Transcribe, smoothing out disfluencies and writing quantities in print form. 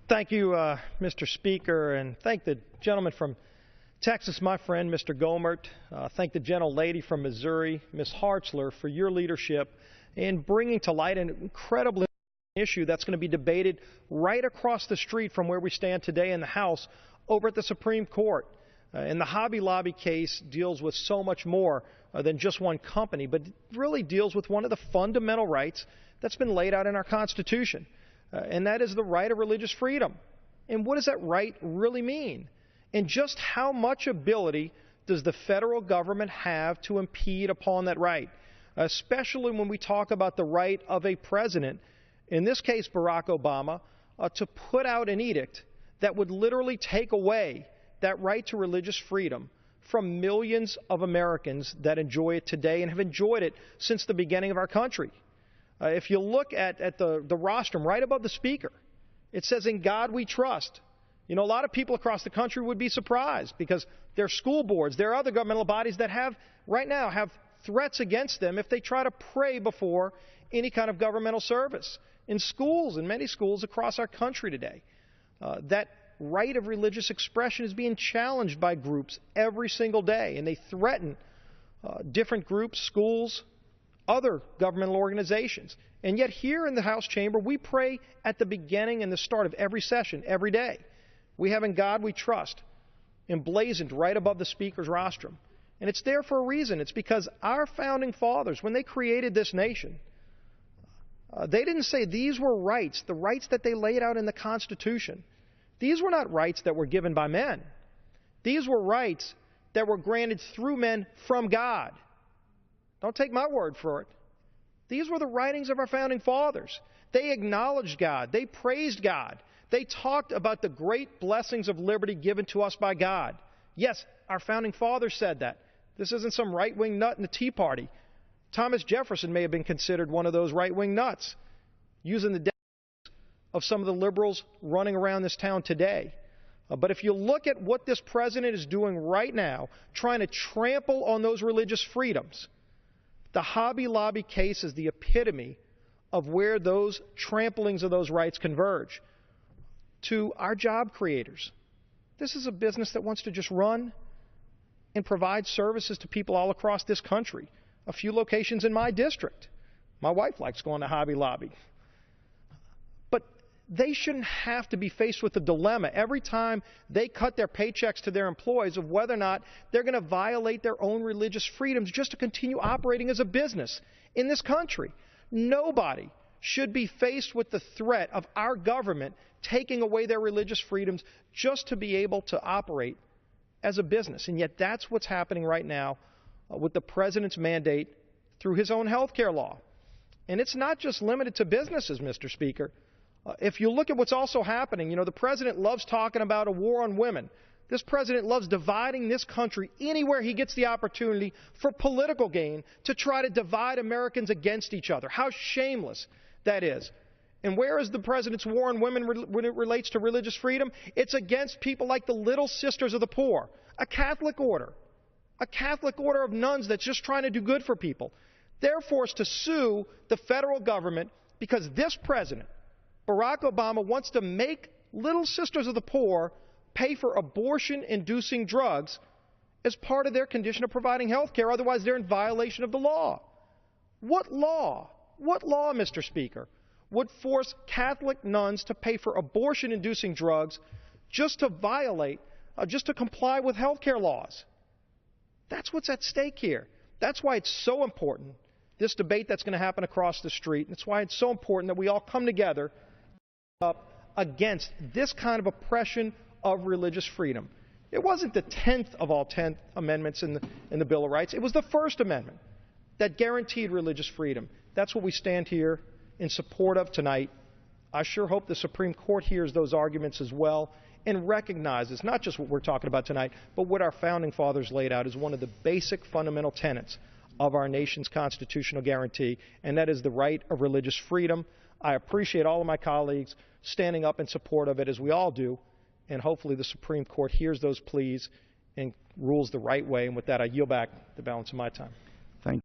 Thank you, Mr. Speaker, and thank the gentleman from Texas, my friend, Mr. Gomert. Thank the gentlelady from Missouri, Ms. Hartzler, for your leadership in bringing to light an incredibly issue that's going to be debated right across the street from where we stand today in the House over at the Supreme Court. And the Hobby Lobby case deals with so much more than just one company, but it really deals with one of the fundamental rights that's been laid out in our Constitution, and that is the right of religious freedom. And what does that right really mean? And just how much ability does the federal government have to impede upon that right, especially when we talk about the right of a president, in this case Barack Obama, to put out an edict that would literally take away that right to religious freedom from millions of Americans that enjoy it today and have enjoyed it since the beginning of our country. If you look at the rostrum right above the Speaker, it says, "In God we trust." You know, a lot of people across the country would be surprised because there are school boards, there are other governmental bodies that right now have threats against them if they try to pray before any kind of governmental service. In schools, in many schools across our country today, that right of religious expression is being challenged by groups every single day, and they threaten different groups, schools, other governmental organizations. And yet here in the House chamber, we pray at the beginning and the start of every session, every day. We have "In God we trust" emblazoned right above the Speaker's rostrum. And it's there for a reason. It's because our founding fathers, when they created this nation, they didn't say these were rights, the rights that they laid out in the Constitution. These were not rights that were given by men. These were rights that were granted through men from God. Don't take my word for it. These were the writings of our founding fathers. They acknowledged God. They praised God. They talked about the great blessings of liberty given to us by God. Yes, our founding fathers said that. This isn't some right-wing nut in the Tea Party. Thomas Jefferson may have been considered one of those right-wing nuts, using the of some of the liberals running around this town today. But if you look at what this president is doing right now, trying to trample on those religious freedoms, the Hobby Lobby case is the epitome of where those tramplings of those rights converge to our job creators. This is a business that wants to just run and provide services to people all across this country. A few locations in my district. My wife likes going to Hobby Lobby. But they shouldn't have to be faced with the dilemma every time they cut their paychecks to their employees of whether or not they're going to violate their own religious freedoms just to continue operating as a business in this country. Nobody should be faced with the threat of our government taking away their religious freedoms just to be able to operate as a business. And yet that's what's happening right now with the president's mandate through his own health care law. And it's not just limited to businesses, Mr. Speaker. If you look at what's also happening, you know, the president loves talking about a war on women. This president loves dividing this country anywhere he gets the opportunity for political gain to try to divide Americans against each other. How shameless that is. And where is the president's war on women when it relates to religious freedom? It's against people like the Little Sisters of the Poor, a Catholic order of nuns that's just trying to do good for people. They're forced to sue the federal government because this president, Barack Obama, wants to make Little Sisters of the Poor pay for abortion-inducing drugs as part of their condition of providing health care. Otherwise, they're in violation of the law. What law, Mr. Speaker, would force Catholic nuns to pay for abortion-inducing drugs just to comply with health care laws? That's what's at stake here. That's why it's so important, this debate that's going to happen across the street. That's why it's so important that we all come together up against this kind of oppression of religious freedom. It wasn't the 10th of all 10th amendments in the Bill of Rights. It was the First Amendment that guaranteed religious freedom. That's what we stand here in support of tonight. I sure hope the Supreme Court hears those arguments as well and recognizes not just what we're talking about tonight, but what our founding fathers laid out as one of the basic fundamental tenets of our nation's constitutional guarantee, and that is the right of religious freedom. I appreciate all of my colleagues standing up in support of it, as we all do, and hopefully the Supreme Court hears those pleas and rules the right way. And with that, I yield back the balance of my time.